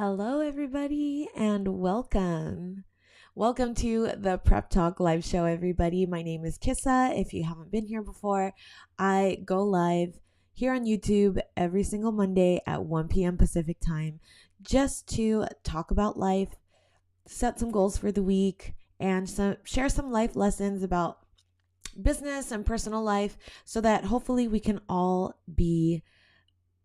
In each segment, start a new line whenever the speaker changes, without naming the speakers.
Hello, everybody, and welcome. Welcome to the Prep Talk live show, everybody. My name is Kissa. If you haven't been here before, I go live here on YouTube every single Monday at 1 p.m. Pacific time just to talk about life, set some goals for the week, and share some life lessons about business and personal life so that hopefully we can all be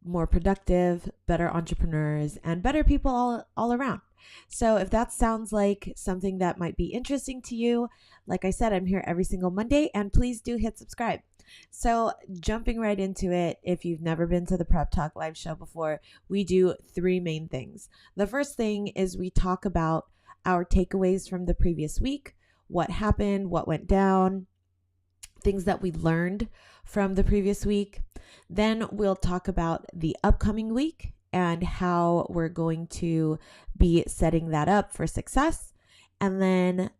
more productive, better entrepreneurs, and better people all around. So if that sounds like something that might be interesting to you, like I said, I'm here every single Monday, and please do hit subscribe. So jumping right into it, if you've never been to the Prep Talk live show before, we do three main things. The first thing is we talk about our takeaways from the previous week, what happened, what went down, things that we learned from the previous week. Then we'll talk about the upcoming week and how we're going to be setting that up for success. And then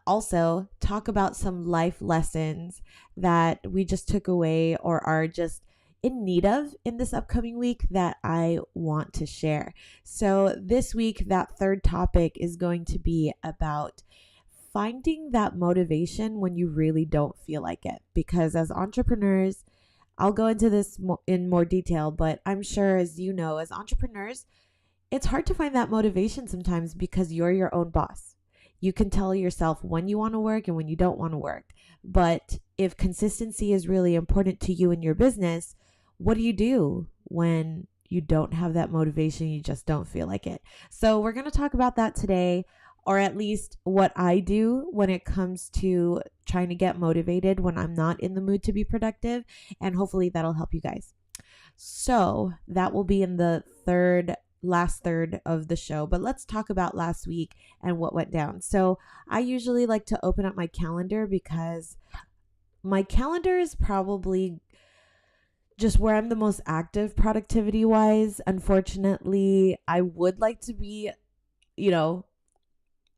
also talk about some life lessons that we just took away or are just in need of in this upcoming week that I want to share. So this week, that third topic is going to be about finding that motivation when you really don't feel like it. Because as entrepreneurs, I'll go into this in more detail, but I'm sure, as you know, as entrepreneurs, it's hard to find that motivation sometimes because you're your own boss. You can tell yourself when you want to work and when you don't want to work. But if consistency is really important to you in your business, what do you do when you don't have that motivation? You just don't feel like it. So we're going to talk about that today, or at least what I do when it comes to trying to get motivated when I'm not in the mood to be productive. And hopefully that'll help you guys. So that will be in the last third of the show. But let's talk about last week and what went down. So I usually like to open up my calendar because my calendar is probably just where I'm the most active productivity wise. Unfortunately, I would like to be,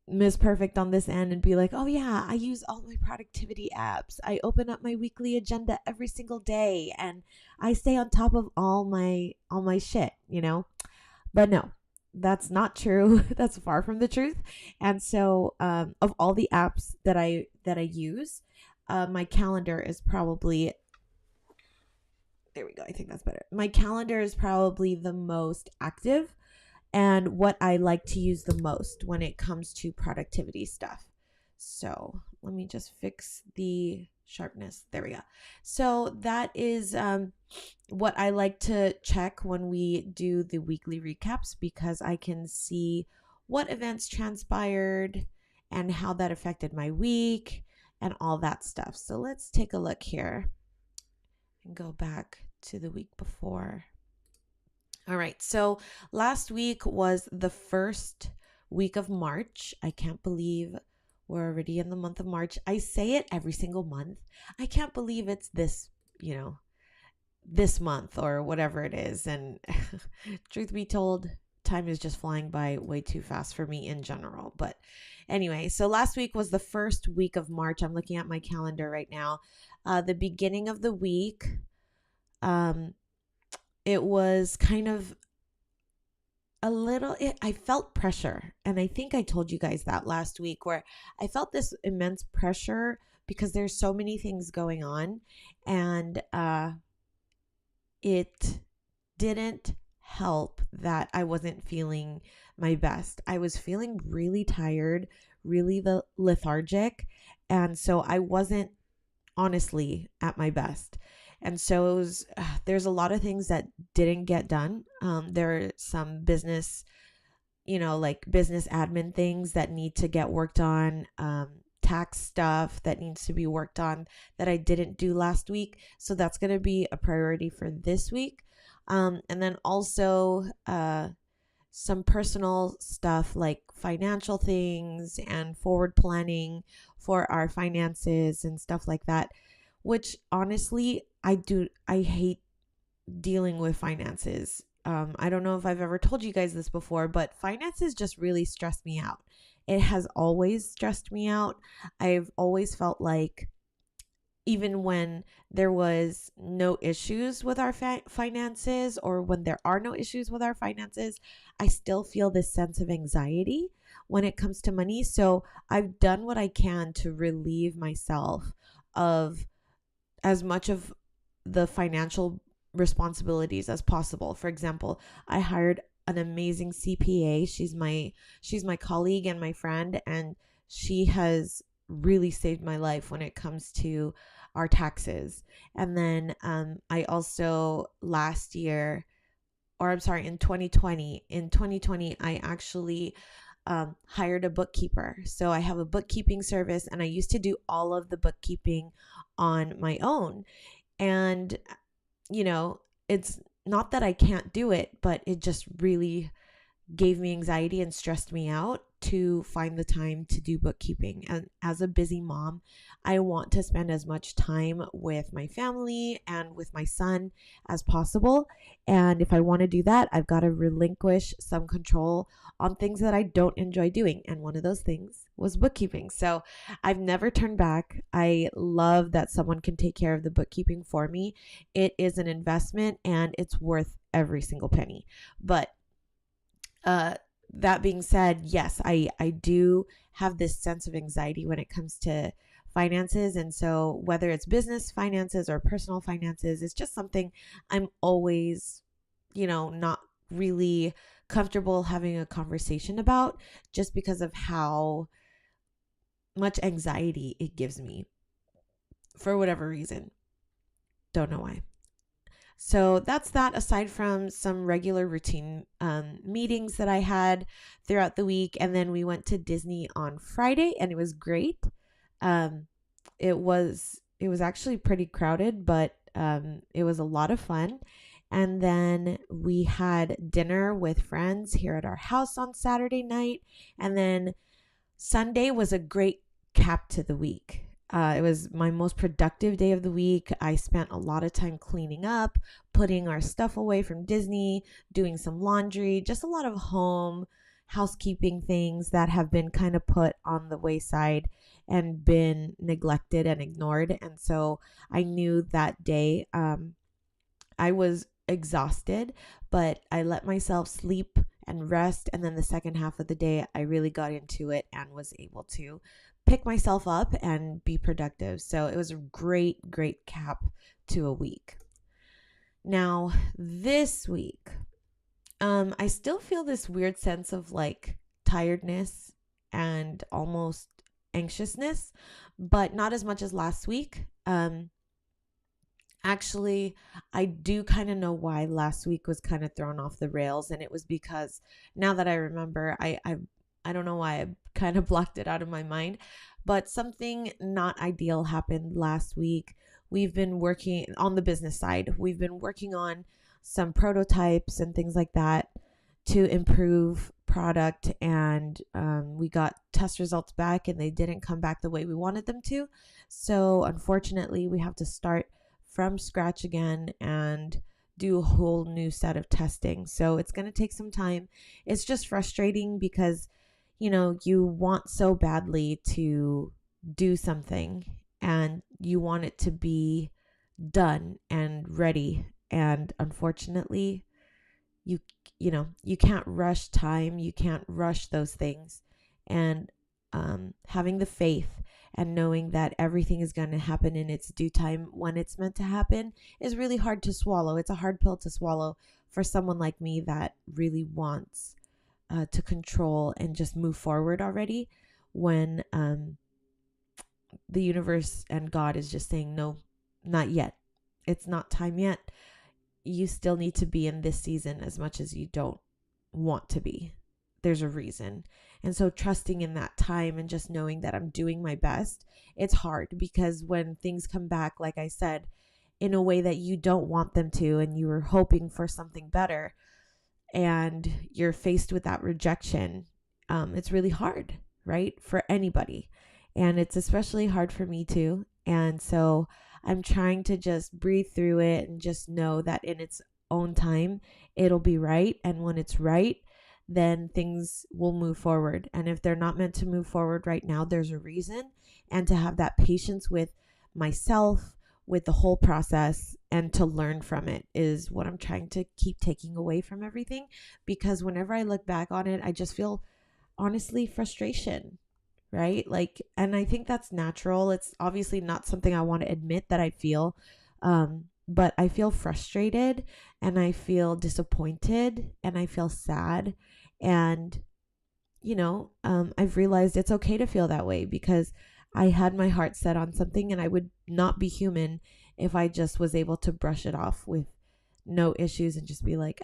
Miss Perfect on this end and be like, oh yeah, I use all my productivity apps. I open up my weekly agenda every single day and I stay on top of all my shit, But no, that's not true. That's far from the truth. And so of all the apps that I use, my calendar is probably, there we go. I think that's better. My calendar is probably the most active and what I like to use the most when it comes to productivity stuff. So let me just fix the sharpness. There we go. So that is what I like to check when we do the weekly recaps, because I can see what events transpired and how that affected my week and all that stuff. So let's take a look here and go back to the week before. All right, so last week was the first week of March. I can't believe we're already in the month of March. I say it every single month. I can't believe it's this month or whatever it is. And truth be told, time is just flying by way too fast for me in general. But anyway, so last week was the first week of March. I'm looking at my calendar right now. The beginning of the week, it was kind of I felt pressure. And I think I told you guys that last week, where I felt this immense pressure because there's so many things going on. And it didn't help that I wasn't feeling my best. I was feeling really tired, really lethargic. And so I wasn't honestly at my best. And so there's a lot of things that didn't get done. There are some business, like business admin things that need to get worked on, tax stuff that needs to be worked on that I didn't do last week. So that's going to be a priority for this week. And then also some personal stuff like financial things and forward planning for our finances and stuff like that, which honestly, I hate dealing with finances. I don't know if I've ever told you guys this before, but finances just really stress me out. It has always stressed me out. I've always felt like even when there was no issues with our finances, or when there are no issues with our finances, I still feel this sense of anxiety when it comes to money. So I've done what I can to relieve myself of as much of the financial responsibilities as possible. For example, I hired an amazing CPA. She's my colleague and my friend, and she has really saved my life when it comes to our taxes. And then I also last year, or I'm sorry, in 2020, I actually hired a bookkeeper. So I have a bookkeeping service, and I used to do all of the bookkeeping on my own. And, it's not that I can't do it, but it just really gave me anxiety and stressed me out to find the time to do bookkeeping. And as a busy mom, I want to spend as much time with my family and with my son as possible. And if I want to do that, I've got to relinquish some control on things that I don't enjoy doing. And one of those things was bookkeeping. So I've never turned back. I love that someone can take care of the bookkeeping for me. It is an investment and it's worth every single penny. But that being said, yes, I do have this sense of anxiety when it comes to finances. And so whether it's business finances or personal finances, it's just something I'm always, not really comfortable having a conversation about, just because of how much anxiety it gives me for whatever reason. Don't know why. So that's that, aside from some regular routine meetings that I had throughout the week. And then we went to Disney on Friday, and it was great. Um, it was actually pretty crowded, but it was a lot of fun. And then we had dinner with friends here at our house on Saturday night. And then Sunday was a great cap to the week. It was my most productive day of the week. I spent a lot of time cleaning up, putting our stuff away from Disney, doing some laundry, just a lot of home housekeeping things that have been kind of put on the wayside and been neglected and ignored. And so I knew that day I was exhausted, but I let myself sleep and rest. And then the second half of the day, I really got into it and was able to pick myself up and be productive. So it was a great, great cap to a week. Now, this week, I still feel this weird sense of like tiredness and almost anxiousness, but not as much as last week. Actually, I do kind of know why last week was kind of thrown off the rails, and it was because now that I remember, I don't know why I kind of blocked it out of my mind, but something not ideal happened last week. We've been working on the business side. We've been working on some prototypes and things like that to improve product, and we got test results back and they didn't come back the way we wanted them to. So unfortunately, we have to start from scratch again and do a whole new set of testing. So it's going to take some time. It's just frustrating because, you want so badly to do something and you want it to be done and ready. And unfortunately, you can't rush time. You can't rush those things. And having the faith and knowing that everything is going to happen in its due time when it's meant to happen is really hard to swallow. It's a hard pill to swallow for someone like me that really wants to control and just move forward already, when the universe and God is just saying, no, not yet. It's not time yet. You still need to be in this season as much as you don't want to be. There's a reason. And so trusting in that time and just knowing that I'm doing my best, it's hard because when things come back, like I said, in a way that you don't want them to, and you were hoping for something better, and you're faced with that rejection, it's really hard, right? For anybody. And it's especially hard for me too. And so I'm trying to just breathe through it and just know that in its own time, it'll be right. And when it's right, then things will move forward. And if they're not meant to move forward right now, there's a reason. And to have that patience with myself with the whole process and to learn from it is what I'm trying to keep taking away from everything. Because whenever I look back on it, I just feel honestly frustration, right? Like, and I think that's natural. It's obviously not something I want to admit that I feel, but I feel frustrated and I feel disappointed and I feel sad. And, I've realized it's okay to feel that way because I had my heart set on something and I would not be human if I just was able to brush it off with no issues and just be like,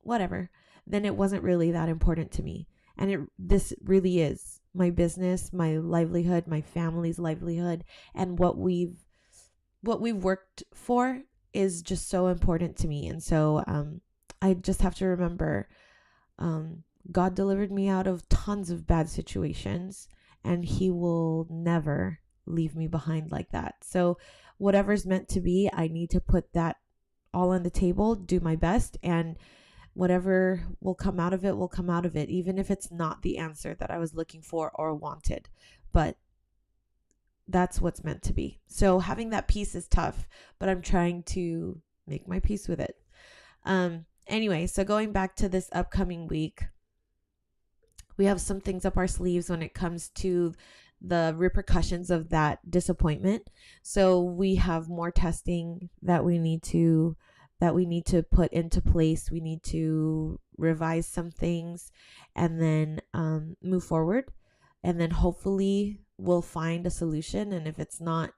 whatever. Then it wasn't really that important to me. And this really is my business, my livelihood, my family's livelihood, and what we've worked for is just so important to me. And so I just have to remember God delivered me out of tons of bad situations, and he will never leave me behind like that. So whatever's meant to be, I need to put that all on the table, do my best, and whatever will come out of it will come out of it, even if it's not the answer that I was looking for or wanted. But that's what's meant to be. So having that peace is tough, but I'm trying to make my peace with it. Anyway, so going back to this upcoming week, we have some things up our sleeves when it comes to the repercussions of that disappointment. So we have more testing that we need to put into place. We need to revise some things and then move forward. And then hopefully we'll find a solution. And if it's not,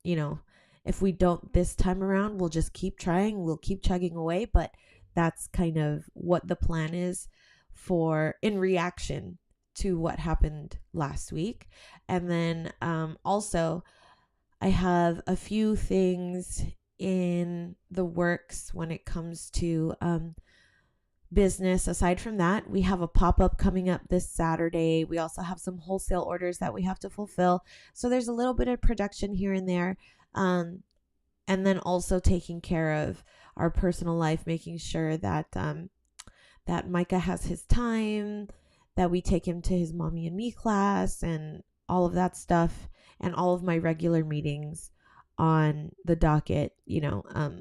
if we don't this time around, we'll just keep trying. We'll keep chugging away. But that's kind of what the plan is in reaction to what happened last week. And then also I have a few things in the works when it comes to business. Aside from that, we have a pop-up coming up this Saturday. We also have some wholesale orders that we have to fulfill. So there's a little bit of production here and there. And then also taking care of our personal life, making sure that that Micah has his time, that we take him to his mommy and me class and all of that stuff, and all of my regular meetings on the docket.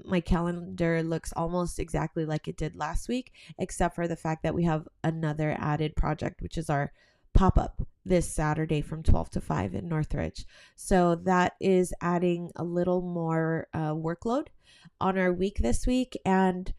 My calendar looks almost exactly like it did last week, except for the fact that we have another added project, which is our pop-up this Saturday from 12 to 5 in Northridge. So that is adding a little more workload on our week this week. And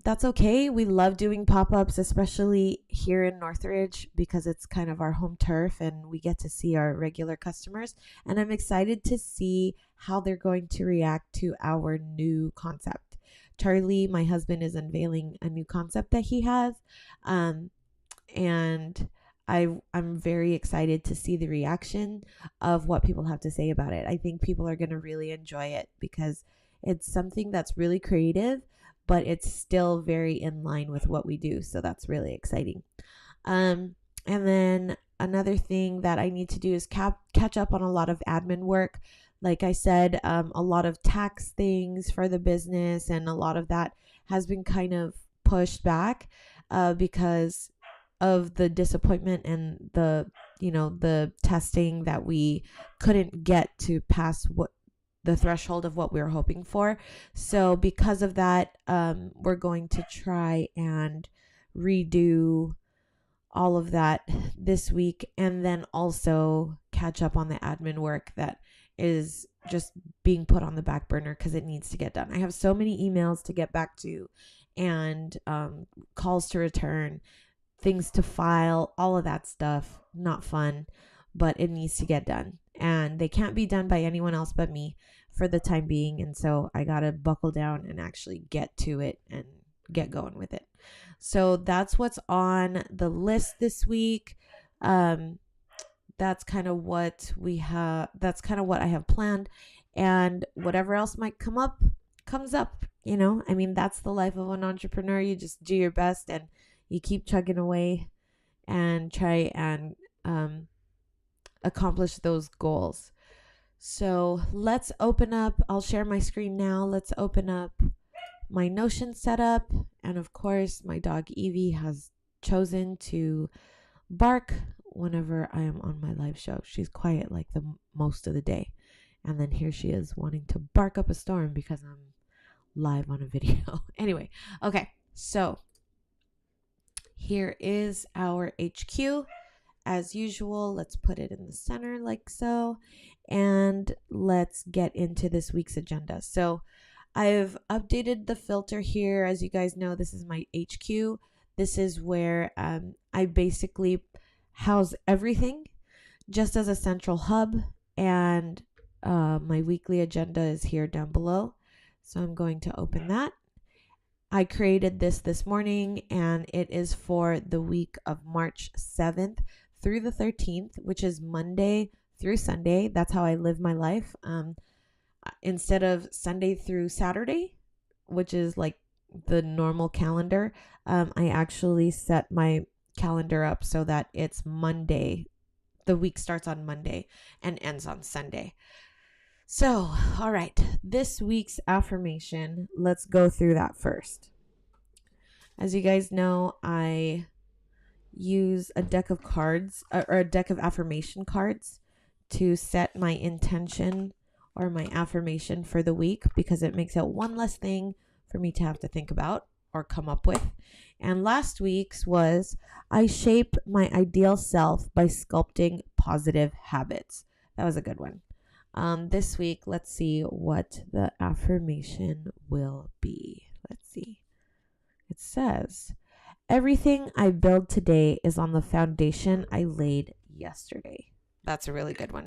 that's okay. We love doing pop-ups, especially here in Northridge, because it's kind of our home turf and we get to see our regular customers. And I'm excited to see how they're going to react to our new concept. Charlie, my husband, is unveiling a new concept that he has. And I'm very excited to see the reaction of what people have to say about it. I think people are going to really enjoy it because it's something that's really creative, but it's still very in line with what we do. So that's really exciting. And then another thing that I need to do is catch up on a lot of admin work. Like I said, a lot of tax things for the business, and a lot of that has been kind of pushed back because of the disappointment and the testing that we couldn't get to pass the threshold of what we were hoping for. So because of that, we're going to try and redo all of that this week, and then also catch up on the admin work that is just being put on the back burner because it needs to get done. I have so many emails to get back to, and calls to return, things to file, all of that stuff. Not fun, but it needs to get done. And they can't be done by anyone else but me for the time being. And so I got to buckle down and actually get to it and get going with it. So that's what's on the list this week. That's kind of what we have. That's kind of what I have planned. And whatever else might come up, comes up. That's the life of an entrepreneur. You just do your best and you keep chugging away and try and accomplish those goals. So let's open up. I'll share my screen now. Let's open up my Notion setup. And of course, my dog Evie has chosen to bark whenever I am on my live show. She's quiet like the most of the day. And then here she is wanting to bark up a storm because I'm live on a video. Anyway, okay, so here is our HQ. As usual, let's put it in the center like so. And let's get into this week's agenda. So I've updated the filter here. As you guys know, this is my HQ. This is where I basically house everything just as a central hub. And my weekly agenda is here down below. So I'm going to open that. I created this morning, and it is for the week of March 7th through the 13th, which is Monday through Sunday. That's how I live my life. Instead of Sunday through Saturday, which is like the normal calendar, I actually set my calendar up so that it's Monday. The week starts on Monday and ends on Sunday. So, all right, this week's affirmation, let's go through that first. As you guys know, I use a deck of cards or a deck of affirmation cards to set my intention or my affirmation for the week, because it makes it one less thing for me to have to think about or come up with. And last week's was, I shape my ideal self by sculpting positive habits. That was a good one. This week, let's see what the affirmation will be. Let's see. It says, everything I build today is on the foundation I laid yesterday. That's a really good one.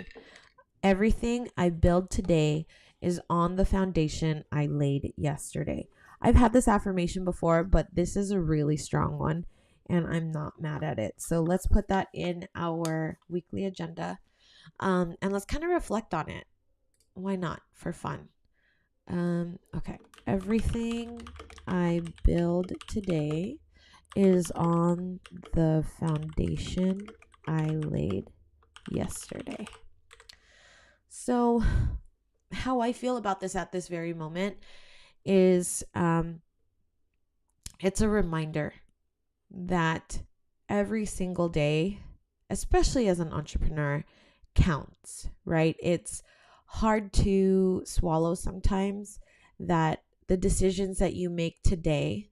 Everything I build today is on the foundation I laid yesterday. I've had this affirmation before, but this is a really strong one, and I'm not mad at it. So let's put that in our weekly agenda. And let's kind of reflect on it. Why not? For fun. Okay. Everything I build today is on the foundation I laid yesterday. So how I feel about this at this very moment is it's a reminder that every single day, especially as an entrepreneur, counts, right? It's hard to swallow sometimes that the decisions that you make today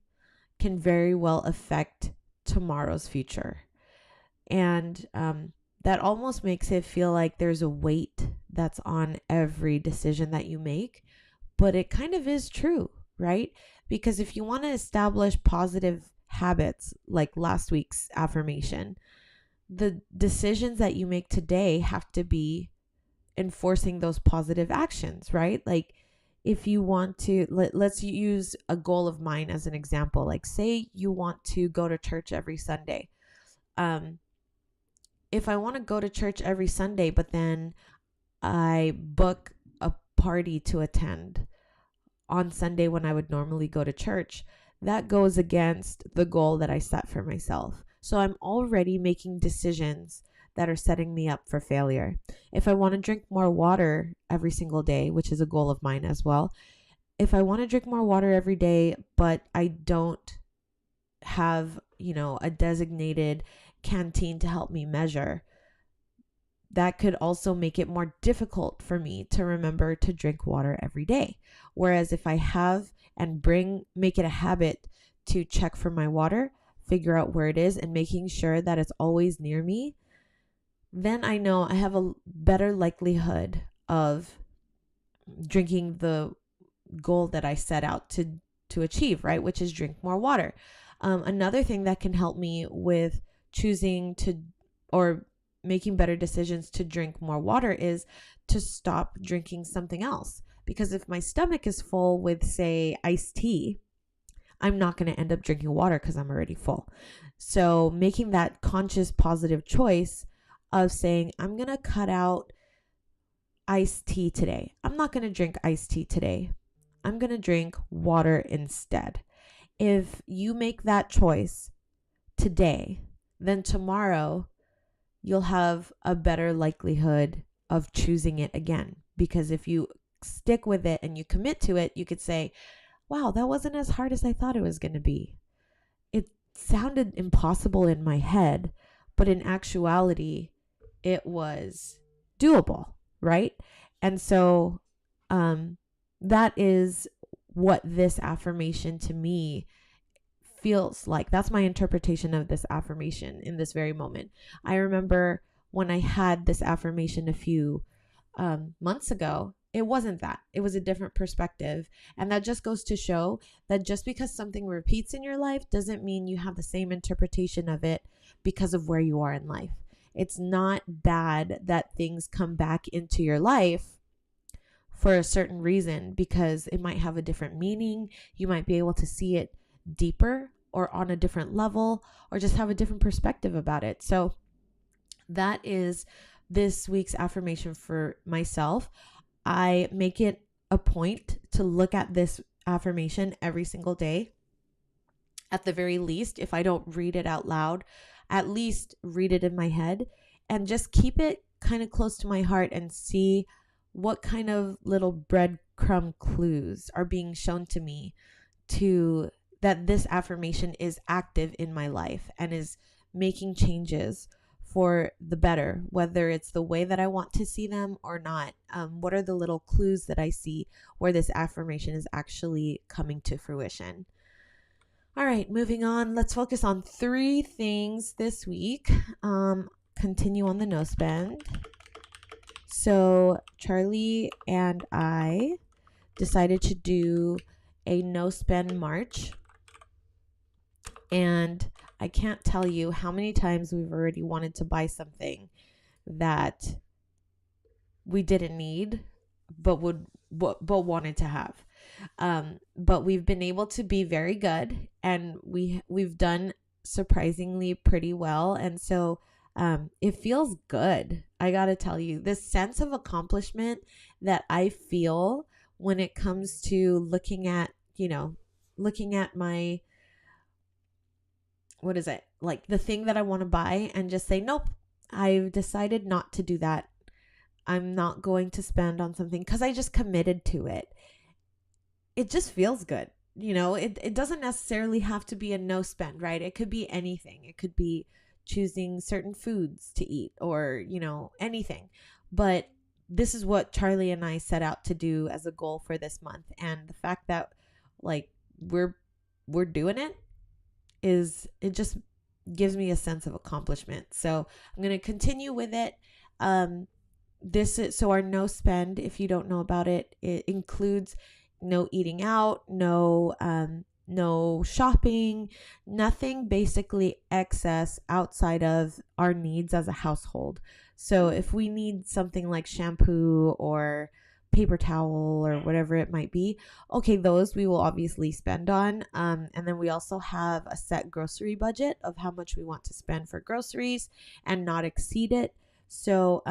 can very well affect tomorrow's future. And that almost makes it feel like there's a weight that's on every decision that you make, but it kind of is true, right? Because if you want to establish positive habits, like last week's affirmation, the decisions that you make today have to be enforcing those positive actions, right? Like if you want to, let's use a goal of mine as an example. Like say you want to go to church every Sunday. If I want to go to church every Sunday, but then I book a party to attend on Sunday when I would normally go to church, that goes against the goal that I set for myself. So I'm already making decisions that are setting me up for failure. If I want to drink more water every single day, which is a goal of mine as well, if I want to drink more water every day, but I don't have, a designated canteen to help me measure, that could also make it more difficult for me to remember to drink water every day. Whereas if I have and make it a habit to check for my water, figure out where it is, and making sure that it's always near me, then I know I have a better likelihood of drinking the goal that I set out to achieve, right? Which is drink more water. Another thing that can help me with choosing to, or making better decisions to drink more water, is to stop drinking something else. Because if my stomach is full with, say, iced tea, I'm not going to end up drinking water because I'm already full. So making that conscious positive choice of saying, I'm going to cut out iced tea today. I'm not going to drink iced tea today. I'm going to drink water instead. If you make that choice today, then tomorrow you'll have a better likelihood of choosing it again. Because if you stick with it and you commit to it, you could say, wow, that wasn't as hard as I thought it was going to be. It sounded impossible in my head, but in actuality, it was doable, right? And so that is what this affirmation to me feels like. That's my interpretation of this affirmation in this very moment. I remember when I had this affirmation a few months ago, it wasn't that. It was a different perspective. And that just goes to show that just because something repeats in your life doesn't mean you have the same interpretation of it because of where you are in life. It's not bad that things come back into your life for a certain reason, because it might have a different meaning. You might be able to see it deeper or on a different level, or just have a different perspective about it. So that is this week's affirmation for myself. I make it a point to look at this affirmation every single day. At the very least, if I don't read it out loud, at least read it in my head and just keep it kind of close to my heart and see what kind of little breadcrumb clues are being shown to me to that this affirmation is active in my life and is making changes for the better, whether it's the way that I want to see them or not. What are the little clues that I see where this affirmation is actually coming to fruition? All right, moving on. Let's focus on 3 things this week. Continue on the no spend. So Charlie and I decided to do a no spend March. And I can't tell you how many times we've already wanted to buy something that we didn't need, but wanted to have. But we've been able to be very good, and we've done surprisingly pretty well. And so it feels good. I gotta tell you, this sense of accomplishment that I feel when it comes to looking at my, what is it? Like the thing that I want to buy and just say, nope, I've decided not to do that. I'm not going to spend on something because I just committed to it. It just feels good. It doesn't necessarily have to be a no spend, right? It could be anything. It could be choosing certain foods to eat or, anything. But this is what Charlie and I set out to do as a goal for this month. And the fact that like we're doing it just gives me a sense of accomplishment. So I'm going to continue with it. So our no spend, if you don't know about it, it includes no eating out, no shopping, nothing basically excess outside of our needs as a household. So if we need something like shampoo or paper towel or whatever it might be, okay, those we will obviously spend on. And then we also have a set grocery budget of how much we want to spend for groceries and not exceed it. So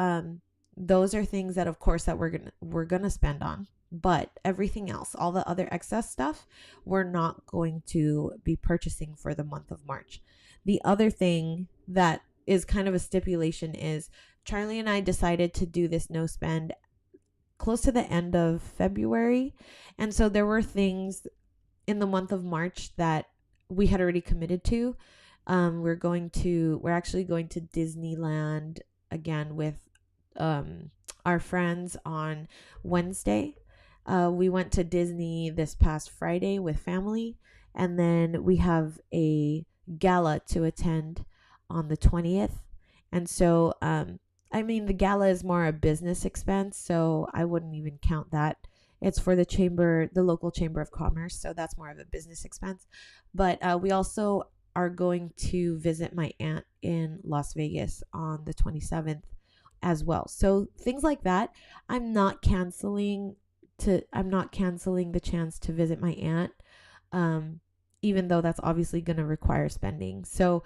those are things that, of course, that we're gonna spend on. But everything else, all the other excess stuff, we're not going to be purchasing for the month of March. The other thing that is kind of a stipulation is Charlie and I decided to do this no spend close to the end of February. And so there were things in the month of March that we had already committed to. We're actually going to Disneyland again with our friends on Wednesday. We went to Disney this past Friday with family, and then we have a gala to attend on the 20th. And so, the gala is more a business expense, so I wouldn't even count that. It's for the local chamber of commerce, so that's more of a business expense. But we also are going to visit my aunt in Las Vegas on the 27th as well. So things like that, I'm not canceling the chance to visit my aunt, even though that's obviously going to require spending. So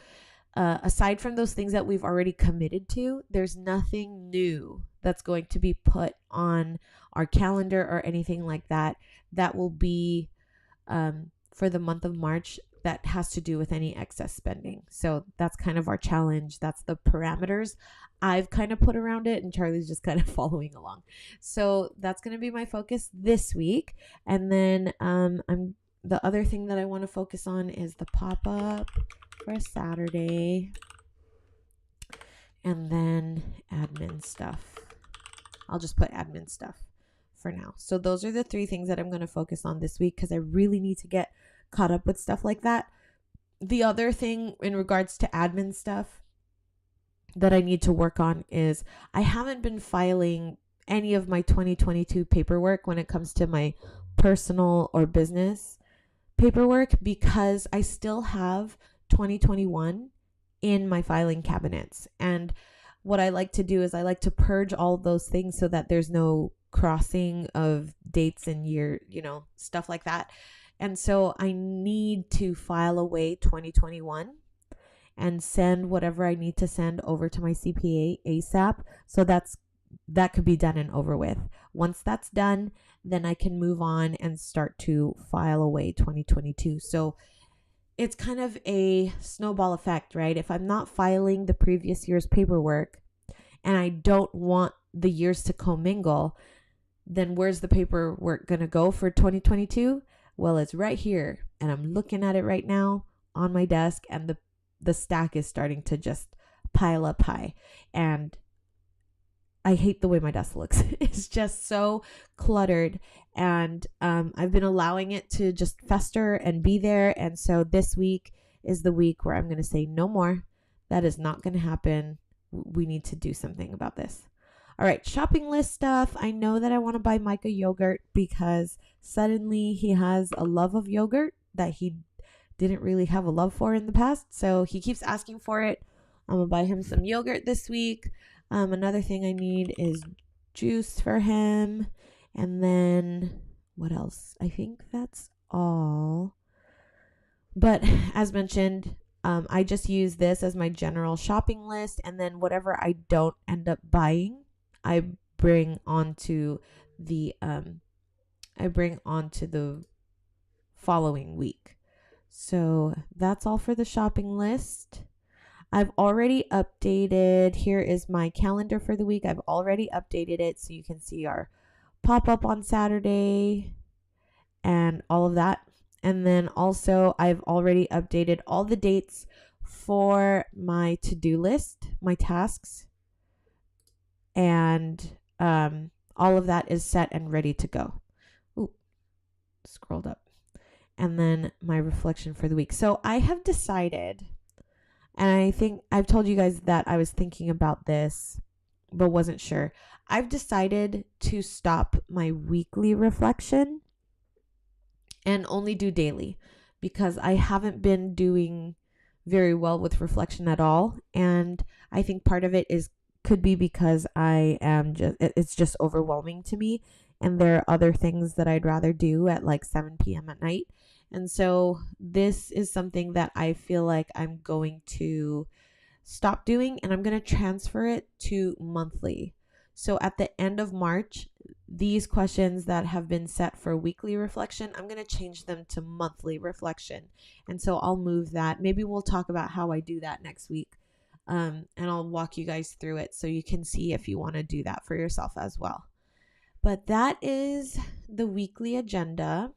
aside from those things that we've already committed to, there's nothing new that's going to be put on our calendar or anything like that will be for the month of March that has to do with any excess spending. So that's kind of our challenge. That's the parameters I've kind of put around it, and Charlie's just kind of following along. So that's going to be my focus this week. And then the other thing that I want to focus on is the pop-up for Saturday, and then admin stuff I'll just put admin stuff for now. So those are the 3 things that I'm going to focus on this week because I really need to get caught up with stuff like that. The other thing in regards to admin stuff that I need to work on is I haven't been filing any of my 2022 paperwork when it comes to my personal or business paperwork because I still have 2021 in my filing cabinets. And what I like to do is I like to purge all of those things so that there's no crossing of dates and year, stuff like that. And so I need to file away 2021 and send whatever I need to send over to my CPA ASAP. So that could be done and over with. Once that's done, then I can move on and start to file away 2022. So it's kind of a snowball effect, right? If I'm not filing the previous year's paperwork and I don't want the years to commingle, then where's the paperwork going to go for 2022? Well, it's right here. And I'm looking at it right now on my desk, and the stack is starting to just pile up high. And I hate the way my desk looks. It's just so cluttered, and I've been allowing it to just fester and be there. And so this week is the week where I'm going to say no more. That is not going to happen. We need to do something about this. All right, shopping list stuff. I know that I want to buy Micah yogurt because suddenly he has a love of yogurt that he didn't really have a love for in the past. So he keeps asking for it. I'm going to buy him some yogurt this week. Another thing I need is juice for him. And then what else? I think that's all. But as mentioned, I just use this as my general shopping list. And then whatever I don't end up buying, I bring onto the following week. So that's all for the shopping list. I've already updated. Here is my calendar for the week. I've already updated it so you can see our pop-up on Saturday and all of that. And then also I've already updated all the dates for my to-do list, my tasks, and all of that is set and ready to go. Ooh, scrolled up. And then my reflection for the week. So I have decided, and I think I've told you guys that I was thinking about this, but wasn't sure. I've decided to stop my weekly reflection and only do daily because I haven't been doing very well with reflection at all. And I think part of it could be because it's just overwhelming to me. And there are other things that I'd rather do at like 7 p.m. at night. And so this is something that I feel like I'm going to stop doing, and I'm going to transfer it to monthly. So at the end of March, these questions that have been set for weekly reflection, I'm going to change them to monthly reflection. And so I'll move that. Maybe we'll talk about how I do that next week. And I'll walk you guys through it so you can see if you want to do that for yourself as well. But that is the weekly agenda.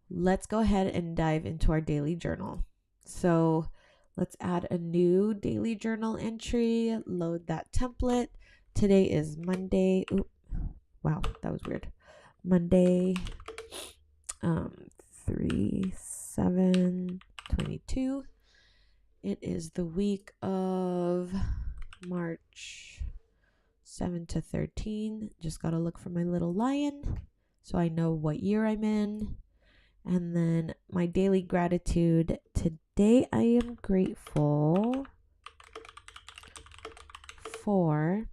Let's go ahead and dive into our daily journal. So let's add a new daily journal entry, load that template. Today is Monday. Ooh, wow, that was weird. Monday, 3/7/22. It is the week of March 7 to 13. Just got to look for my little lion so I know what year I'm in. And then my daily gratitude. Today I am grateful for,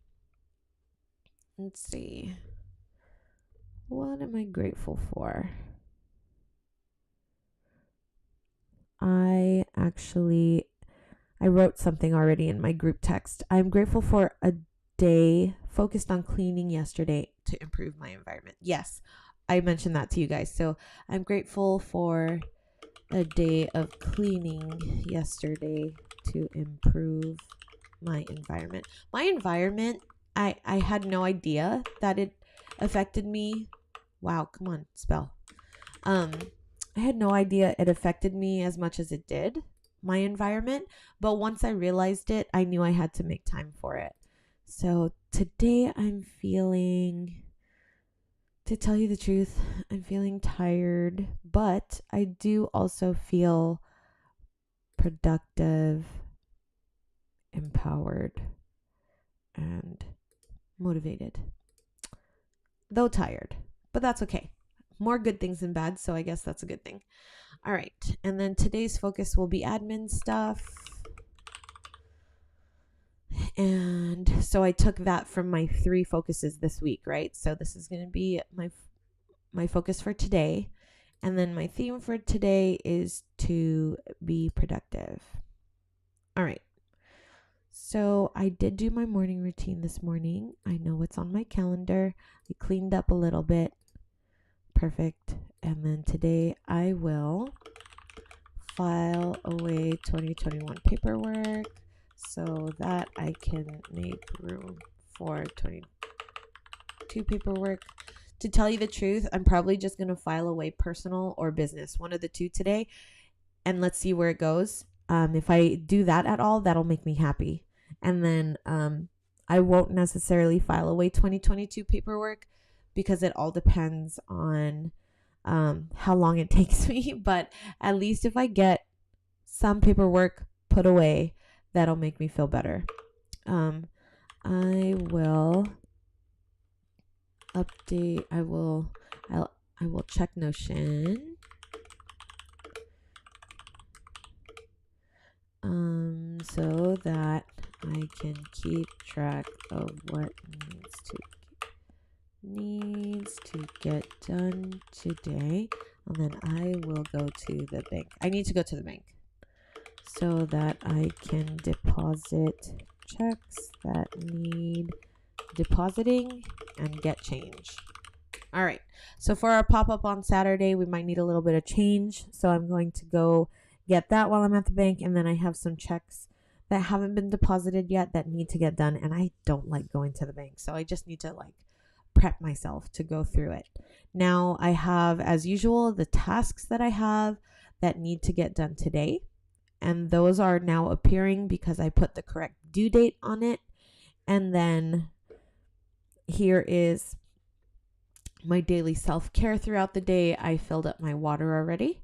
let's see, what am I grateful for? I wrote something already in my group text. I'm grateful for a day focused on cleaning yesterday to improve my environment. Yes, I mentioned that to you guys. So I'm grateful for a day of cleaning yesterday to improve my environment. My environment, I had no idea that it affected me. Wow, come on, spell. I had no idea it affected me as much as it did, my environment. But once I realized it, I knew I had to make time for it. So today I'm feeling, to tell you the truth, I'm feeling tired, but I do also feel productive, empowered, and motivated. Though tired, but that's okay. More good things than bad, so I guess that's a good thing. All right, and then today's focus will be admin stuff. And so I took that from my 3 focuses this week, right? So this is going to be my focus for today. And then my theme for today is to be productive. All right. So I did do my morning routine this morning. I know it's on my calendar. I cleaned up a little bit. Perfect. And then today I will file away 2021 paperwork so that I can make room for 22 paperwork. To tell you the truth, I'm probably just going to file away personal or business, one of the two today, and let's see where it goes. If I do that at all, that'll make me happy. And then I won't necessarily file away 2022 paperwork because it all depends on how long it takes me. But at least if I get some paperwork put away, that'll make me feel better. I will update. I will check Notion. So that I can keep track of what needs to get done today. And then I will go to the bank. I need to go to the bank so that I can deposit checks that need depositing and get change. All right. So for our pop-up on Saturday, we might need a little bit of change. So I'm going to go get that while I'm at the bank. And then I have some checks that haven't been deposited yet that need to get done. And I don't like going to the bank. So I just need to prep myself to go through it. Now I have, as usual, the tasks that I have that need to get done today. And those are now appearing because I put the correct due date on it. And then here is my daily self-care throughout the day. I filled up my water already.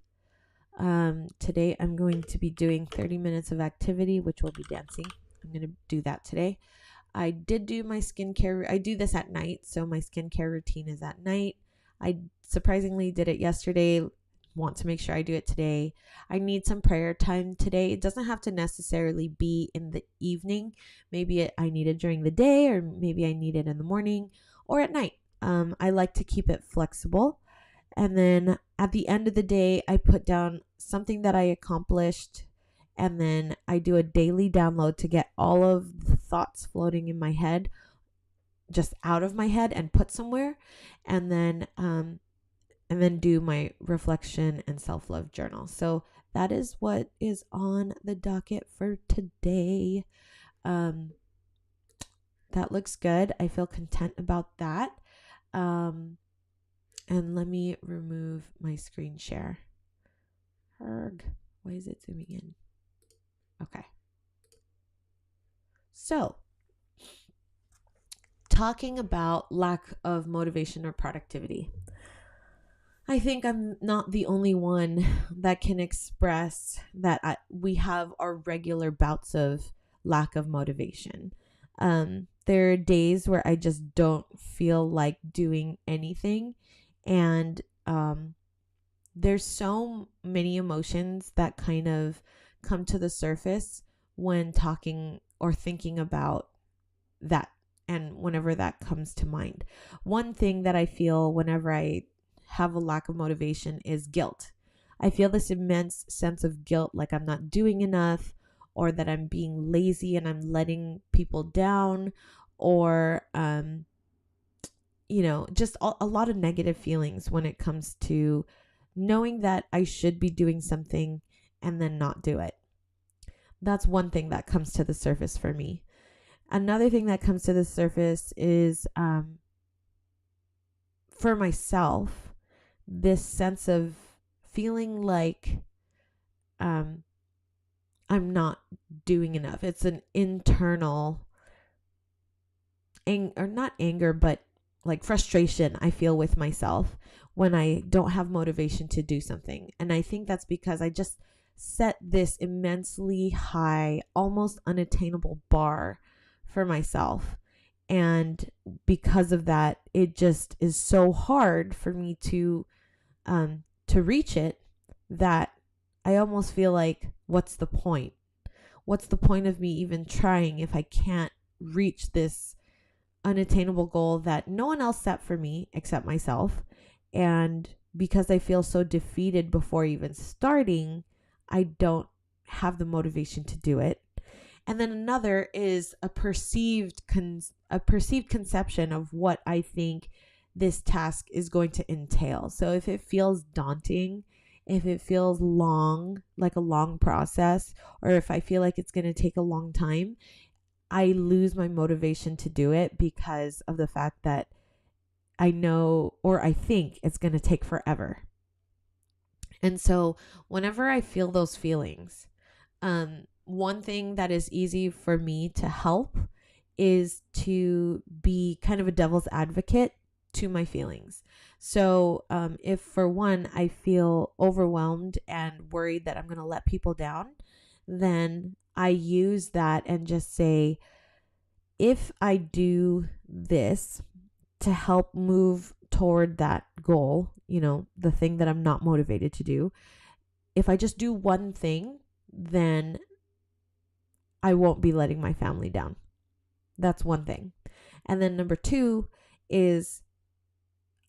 Today I'm going to be doing 30 minutes of activity, which will be dancing. I'm going to do that today. I did do my skincare. I do this at night, so my skincare routine is at night. I surprisingly did it yesterday. Want to make sure I do it today. I need some prayer time today. It doesn't have to necessarily be in the evening. Maybe I need it during the day, or maybe I need it in the morning or at night. I like to keep it flexible. And then at the end of the day, I put down something that I accomplished. And then I do a daily download to get all of the thoughts floating in my head just out of my head and put somewhere. And then do my reflection and self-love journal. So that is what is on the docket for today. That looks good. I feel content about that. And let me remove my screen share. Why is it zooming in? Okay. So, talking about lack of motivation or productivity. I think I'm not the only one that can express that we have our regular bouts of lack of motivation. There are days where I just don't feel like doing anything. And there's so many emotions that kind of come to the surface when talking or thinking about that, and whenever that comes to mind. One thing that I feel whenever I have a lack of motivation is guilt. I feel this immense sense of guilt, like I'm not doing enough, or that I'm being lazy and I'm letting people down, or just a lot of negative feelings when it comes to knowing that I should be doing something and then not do it. That's one thing that comes to the surface for me. Another thing that comes to the surface is for myself, this sense of feeling like I'm not doing enough. It's an internal or not anger, but like frustration I feel with myself when I don't have motivation to do something. And I think that's because I just set this immensely high, almost unattainable bar for myself. And because of that, it just is so hard for me to reach it that I almost feel like, what's the point? What's the point of me even trying if I can't reach this unattainable goal that no one else set for me except myself? And because I feel so defeated before even starting, I don't have the motivation to do it. And then another is a perceived conception of what I think this task is going to entail. So if it feels daunting, if it feels long, like a long process, or if I feel like it's going to take a long time, I lose my motivation to do it because of the fact that I know, or I think it's going to take forever. And so whenever I feel those feelings, one thing that is easy for me to help is to be kind of a devil's advocate to my feelings. So if for one, I feel overwhelmed and worried that I'm going to let people down, then I use that and just say, if I do this to help move toward that goal, the thing that I'm not motivated to do, if I just do one thing, then I won't be letting my family down. That's one thing. And then number two is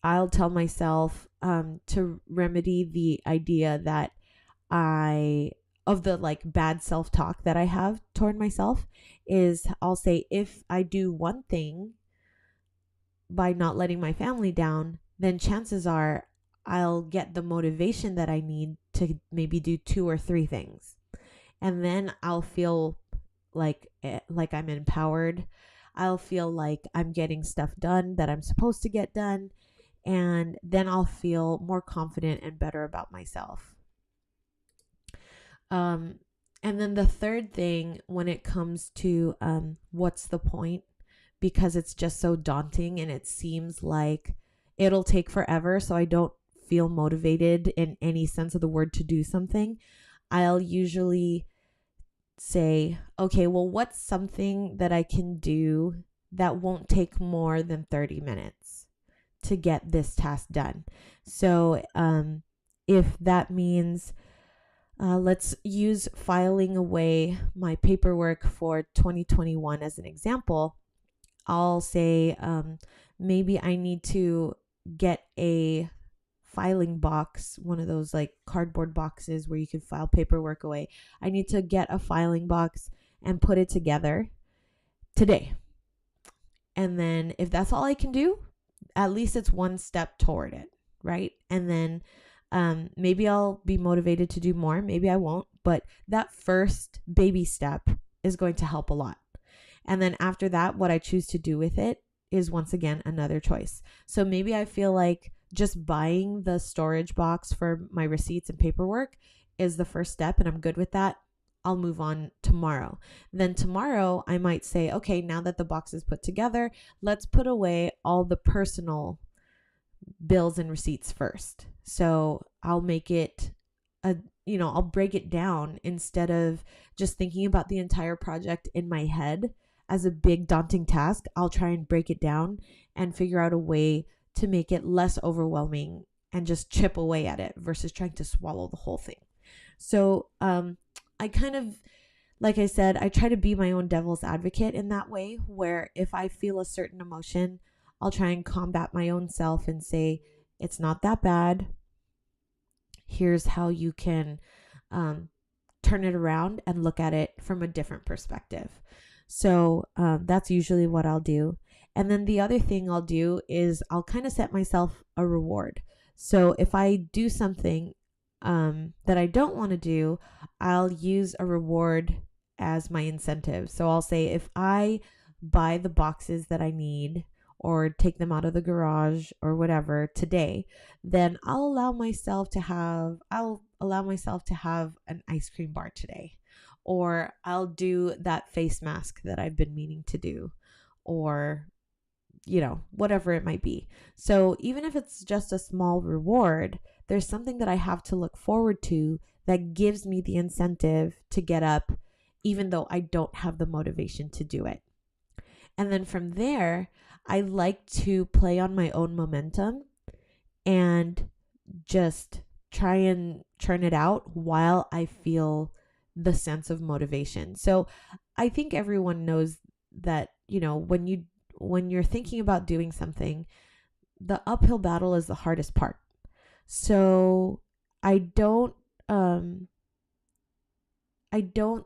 I'll tell myself to remedy the idea that of the like bad self-talk that I have toward myself, is I'll say, if I do one thing by not letting my family down, then chances are I'll get the motivation that I need to maybe do 2 or 3 things. And then I'll feel like I'm empowered. I'll feel like I'm getting stuff done that I'm supposed to get done. And then I'll feel more confident and better about myself. And then the third thing, when it comes to what's the point, because it's just so daunting and it seems like it'll take forever, so I don't feel motivated in any sense of the word to do something, I'll usually say, okay, well, what's something that I can do that won't take more than 30 minutes to get this task done? So if that means, let's use filing away my paperwork for 2021 as an example, I'll say maybe I need to get a filing box, one of those like cardboard boxes where you can file paperwork away. I need to get a filing box and put it together today. And then if that's all I can do, at least it's one step toward it, right? And then maybe I'll be motivated to do more, maybe I won't, but that first baby step is going to help a lot. And then after that, what I choose to do with it is once again another choice. So maybe I feel like just buying the storage box for my receipts and paperwork is the first step and I'm good with that. I'll move on tomorrow. Then tomorrow I might say, okay, now that the box is put together, let's put away all the personal bills and receipts first. So I'll make it I'll break it down instead of just thinking about the entire project in my head as a big daunting task. I'll try and break it down and figure out a way to make it less overwhelming and just chip away at it versus trying to swallow the whole thing. So I kind of, like I said, I try to be my own devil's advocate in that way, where if I feel a certain emotion, I'll try and combat my own self and say, it's not that bad. Here's how you can turn it around and look at it from a different perspective. So that's usually what I'll do. And then the other thing I'll do is I'll kind of set myself a reward. So if I do something that I don't want to do, I'll use a reward as my incentive. So I'll say, if I buy the boxes that I need or take them out of the garage or whatever today, then I'll allow myself to have an ice cream bar today, or I'll do that face mask that I've been meaning to do, or whatever it might be. So even if it's just a small reward, there's something that I have to look forward to that gives me the incentive to get up, even though I don't have the motivation to do it. And then from there, I like to play on my own momentum and just try and churn it out while I feel the sense of motivation. So I think everyone knows that, when you're thinking about doing something, the uphill battle is the hardest part. So I don't I don't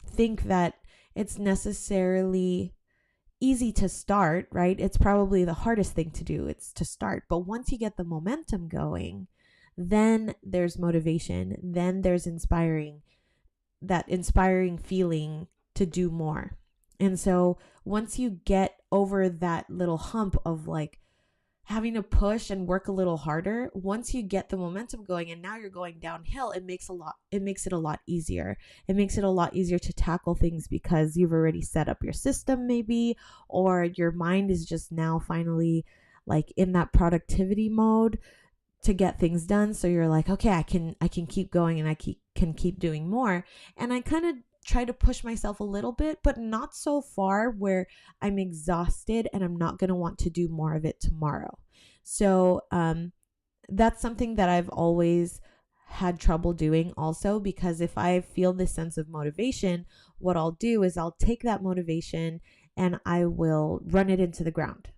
think that it's necessarily easy to start, right? It's probably the hardest thing to do. It's to start. But once you get the momentum going, then there's motivation. Then there's that inspiring feeling to do more. And so once you get over that little hump of like having to push and work a little harder, once you get the momentum going and now you're going downhill, it makes it a lot easier. It makes it a lot easier to tackle things because you've already set up your system maybe, or your mind is just now finally like in that productivity mode to get things done. So you're like, okay, I can keep going and I can keep doing more. And I kind of try to push myself a little bit, but not so far where I'm exhausted and I'm not going to want to do more of it tomorrow. So that's something that I've always had trouble doing also, because if I feel this sense of motivation, what I'll do is I'll take that motivation and I will run it into the ground.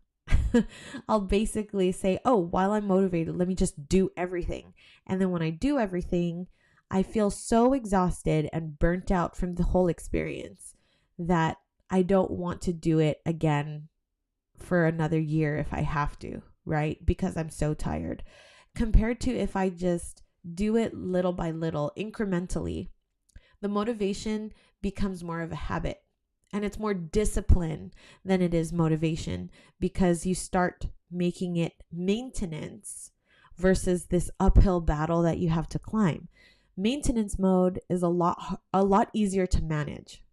I'll basically say, oh, while I'm motivated, let me just do everything. And then when I do everything, I feel so exhausted and burnt out from the whole experience that I don't want to do it again for another year if I have to, right? Because I'm so tired. Compared to if I just do it little by little, incrementally, the motivation becomes more of a habit. And it's more discipline than it is motivation, because you start making it maintenance versus this uphill battle that you have to climb. Maintenance mode is a lot easier to manage.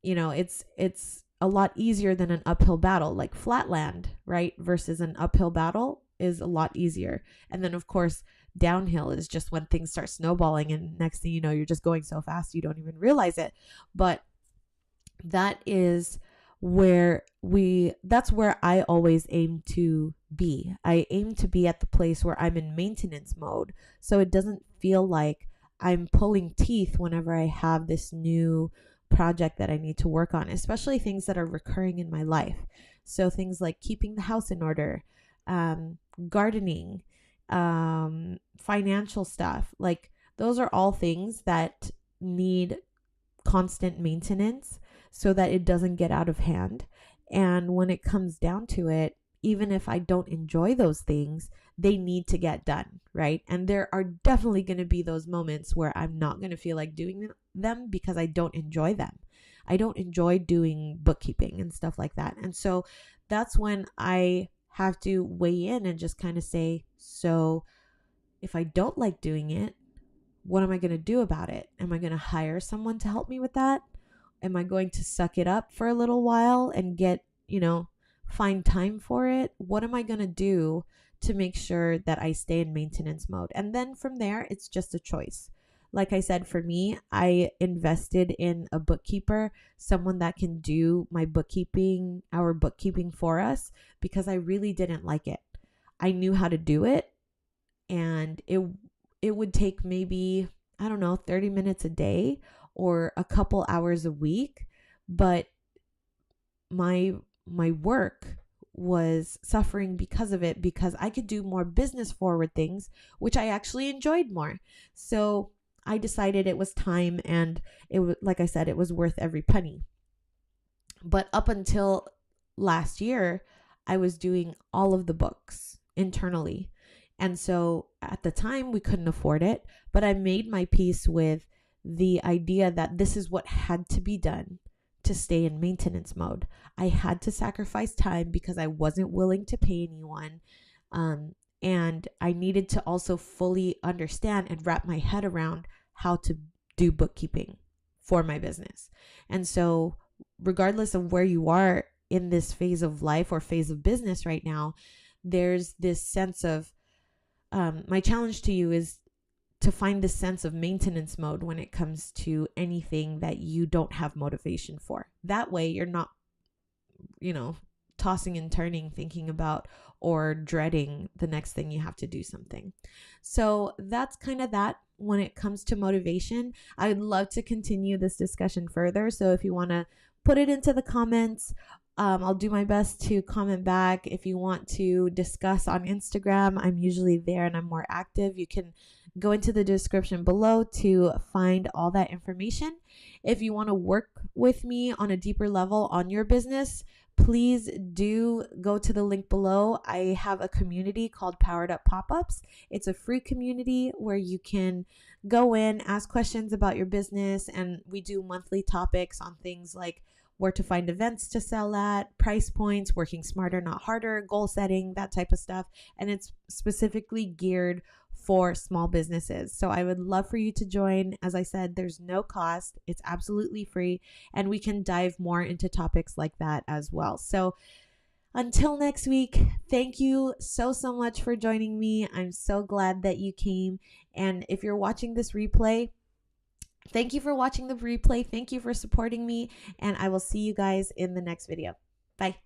It's a lot easier than an uphill battle, like flatland, right? Versus an uphill battle is a lot easier. And then of course, downhill is just when things start snowballing and next thing you know, you're just going so fast you don't even realize it. But that is that's where I always aim to be. I aim to be at the place where I'm in maintenance mode, so it doesn't feel like I'm pulling teeth whenever I have this new project that I need to work on, especially things that are recurring in my life. So things like keeping the house in order, gardening, financial stuff, like those are all things that need constant maintenance so that it doesn't get out of hand. And when it comes down to it, even if I don't enjoy those things, they need to get done, right? And there are definitely going to be those moments where I'm not going to feel like doing them because I don't enjoy them. I don't enjoy doing bookkeeping and stuff like that. And so that's when I have to weigh in and just kind of say, so if I don't like doing it, what am I going to do about it? Am I going to hire someone to help me with that? Am I going to suck it up for a little while and find time for it? What am I going to do to make sure that I stay in maintenance mode? And then from there, it's just a choice. Like I said, for me, I invested in a bookkeeper, someone that can do our bookkeeping for us, because I really didn't like it. I knew how to do it, and it would take maybe, 30 minutes a day or a couple hours a week, but my work was suffering because of it, because I could do more business forward things, which I actually enjoyed more. So I decided it was time, and it was, like I said, it was worth every penny. But up until last year, I was doing all of the books internally. And so at the time we couldn't afford it, but I made my peace with the idea that this is what had to be done to stay in maintenance mode. I had to sacrifice time because I wasn't willing to pay anyone. And I needed to also fully understand and wrap my head around how to do bookkeeping for my business. And so regardless of where you are in this phase of life or phase of business right now, there's this sense of, my challenge to you is to find this sense of maintenance mode when it comes to anything that you don't have motivation for. That way you're not, tossing and turning, thinking about or dreading the next thing you have to do something. So that's kind of that when it comes to motivation. I would love to continue this discussion further. So if you want to put it into the comments, I'll do my best to comment back. If you want to discuss on Instagram, I'm usually there and I'm more active. You can go into the description below to find all that information. If you want to work with me on a deeper level on your business, please do go to the link below. I have a community called Powered Up Pop-Ups. It's a free community where you can go in, ask questions about your business, and we do monthly topics on things like where to find events to sell at, price points, working smarter, not harder, goal setting, that type of stuff. And it's specifically geared for small businesses. So I would love for you to join. As I said, there's no cost. It's absolutely free. And we can dive more into topics like that as well. So until next week, thank you so much for joining me. I'm so glad that you came. And if you're watching this replay, thank you for watching the replay. Thank you for supporting me. And I will see you guys in the next video. Bye.